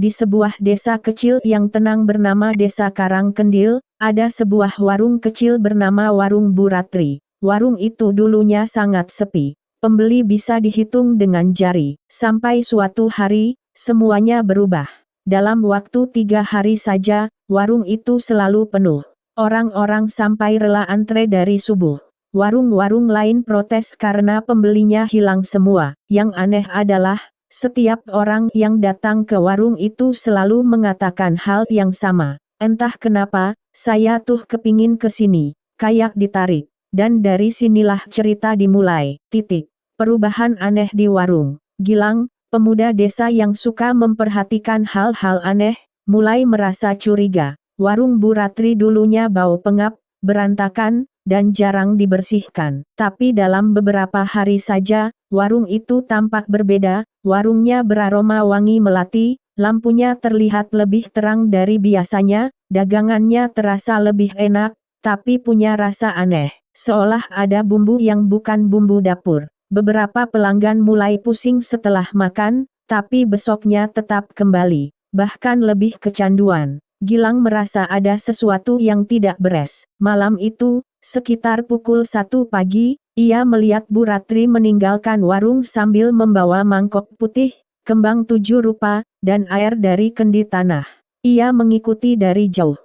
Di sebuah desa kecil yang tenang bernama Desa Karangkendil, ada sebuah warung kecil bernama Warung Bu Ratri. Warung itu dulunya sangat sepi. Pembeli bisa dihitung dengan jari. Sampai suatu hari, semuanya berubah. Dalam waktu 3 hari saja, warung itu selalu penuh. Orang-orang sampai rela antre dari subuh. Warung-warung lain protes karena pembelinya hilang semua. Yang aneh adalah, setiap orang yang datang ke warung itu selalu mengatakan hal yang sama. Entah kenapa, saya tuh kepingin ke sini. Kayak ditarik. Dan dari sinilah cerita dimulai. Perubahan aneh di warung. Gilang, pemuda desa yang suka memperhatikan hal-hal aneh, mulai merasa curiga. Warung Bu Ratri dulunya bau pengap, berantakan, dan jarang dibersihkan. Tapi dalam beberapa hari saja, warung itu tampak berbeda. Warungnya beraroma wangi melati, lampunya terlihat lebih terang dari biasanya, dagangannya terasa lebih enak, tapi punya rasa aneh, seolah ada bumbu yang bukan bumbu dapur. Beberapa pelanggan mulai pusing setelah makan, tapi besoknya tetap kembali, bahkan lebih kecanduan. Gilang merasa ada sesuatu yang tidak beres. Malam itu, sekitar pukul 1 pagi, ia melihat Bu Ratri meninggalkan warung sambil membawa mangkok putih, kembang 7 rupa, dan air dari kendi tanah. Ia mengikuti dari jauh.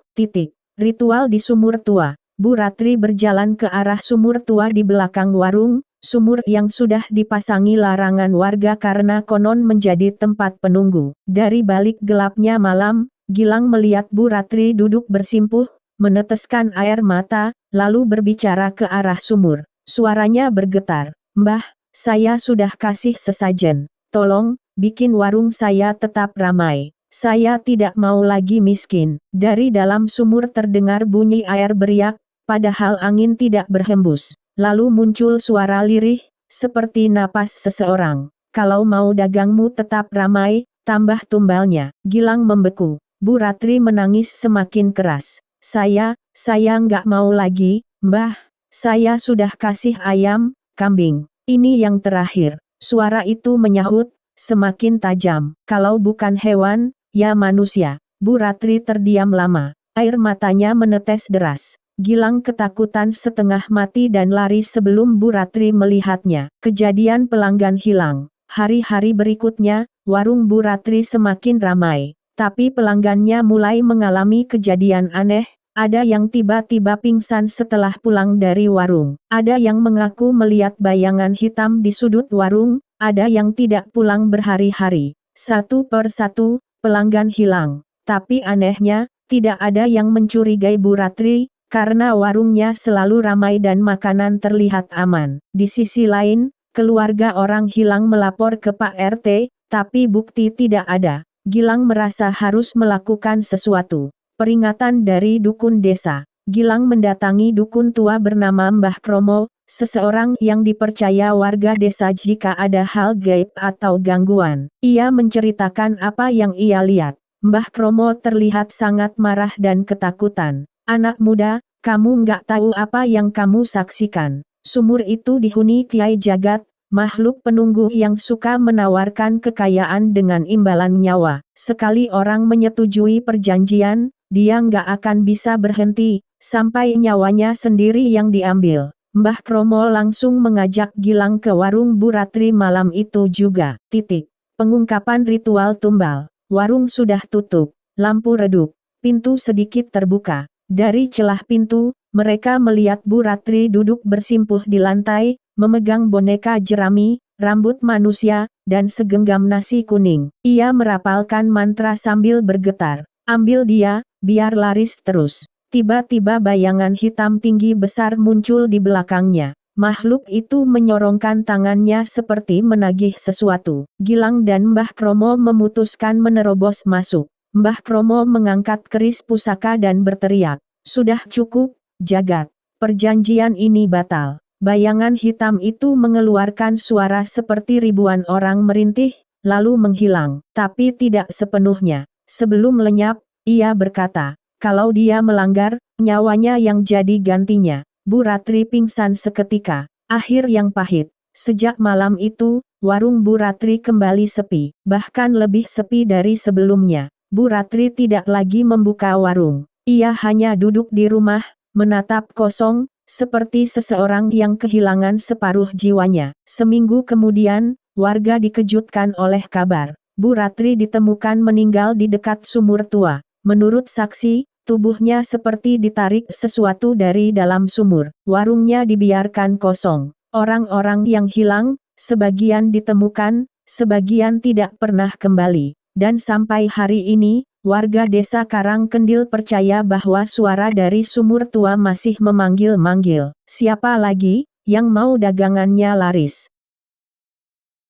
Ritual di sumur tua. Bu Ratri berjalan ke arah sumur tua di belakang warung, sumur yang sudah dipasangi larangan warga karena konon menjadi tempat penunggu. Dari balik gelapnya malam, Gilang melihat Bu Ratri duduk bersimpuh, meneteskan air mata, lalu berbicara ke arah sumur. Suaranya bergetar. "Mbah, saya sudah kasih sesajen. Tolong, bikin warung saya tetap ramai. Saya tidak mau lagi miskin." Dari dalam sumur terdengar bunyi air beriak, padahal angin tidak berhembus. Lalu muncul suara lirih, seperti napas seseorang. "Kalau mau dagangmu tetap ramai, tambah tumbalnya." Gilang membeku. Bu Ratri menangis semakin keras. Saya nggak mau lagi, Mbah. Saya sudah kasih ayam, kambing. Ini yang terakhir." Suara itu menyahut, semakin tajam. "Kalau bukan hewan, ya manusia." Bu Ratri terdiam lama. Air matanya menetes deras. Gilang ketakutan setengah mati dan lari sebelum Bu Ratri melihatnya. Kejadian pelanggan hilang. Hari-hari berikutnya, warung Bu Ratri semakin ramai. Tapi pelanggannya mulai mengalami kejadian aneh. Ada yang tiba-tiba pingsan setelah pulang dari warung. Ada yang mengaku melihat bayangan hitam di sudut warung. Ada yang tidak pulang berhari-hari. Satu per satu, pelanggan hilang. Tapi anehnya, tidak ada yang mencurigai Bu Ratri, karena warungnya selalu ramai dan makanan terlihat aman. Di sisi lain, keluarga orang hilang melapor ke Pak RT, tapi bukti tidak ada. Gilang merasa harus melakukan sesuatu. Peringatan dari dukun desa. Gilang mendatangi dukun tua bernama Mbah Kromo, seseorang yang dipercaya warga desa jika ada hal gaib atau gangguan. Ia menceritakan apa yang ia lihat. Mbah Kromo terlihat sangat marah dan ketakutan. "Anak muda, kamu nggak tahu apa yang kamu saksikan. Sumur itu dihuni Kiai Jagat, makhluk penunggu yang suka menawarkan kekayaan dengan imbalan nyawa. Sekali orang menyetujui perjanjian, dia nggak akan bisa berhenti, sampai nyawanya sendiri yang diambil." Mbah Kromo langsung mengajak Gilang ke warung Bu Ratri malam itu juga. Pengungkapan ritual tumbal. Warung sudah tutup, lampu redup, pintu sedikit terbuka. Dari celah pintu, mereka melihat Bu Ratri duduk bersimpuh di lantai, memegang boneka jerami, rambut manusia, dan segenggam nasi kuning. Ia merapalkan mantra sambil bergetar. "Ambil dia, biar laris terus." Tiba-tiba bayangan hitam tinggi besar muncul di belakangnya. Makhluk itu menyorongkan tangannya seperti menagih sesuatu. Gilang dan Mbah Kromo memutuskan menerobos masuk. Mbah Kromo mengangkat keris pusaka dan berteriak, "Sudah cukup, Jagat. Perjanjian ini batal." Bayangan hitam itu mengeluarkan suara seperti ribuan orang merintih, lalu menghilang. Tapi tidak sepenuhnya. Sebelum lenyap, ia berkata, "Kalau dia melanggar, nyawanya yang jadi gantinya." Bu Ratri pingsan seketika. Akhir yang pahit. Sejak malam itu, warung Bu Ratri kembali sepi, bahkan lebih sepi dari sebelumnya. Bu Ratri tidak lagi membuka warung. Ia hanya duduk di rumah, menatap kosong, seperti seseorang yang kehilangan separuh jiwanya. Seminggu kemudian, warga dikejutkan oleh kabar Bu Ratri ditemukan meninggal di dekat sumur tua. Menurut saksi, tubuhnya seperti ditarik sesuatu dari dalam sumur. Warungnya dibiarkan kosong. Orang-orang yang hilang, sebagian ditemukan, sebagian tidak pernah kembali. Dan sampai hari ini, warga desa Karangkendil percaya bahwa suara dari sumur tua masih memanggil-manggil. Siapa lagi yang mau dagangannya laris?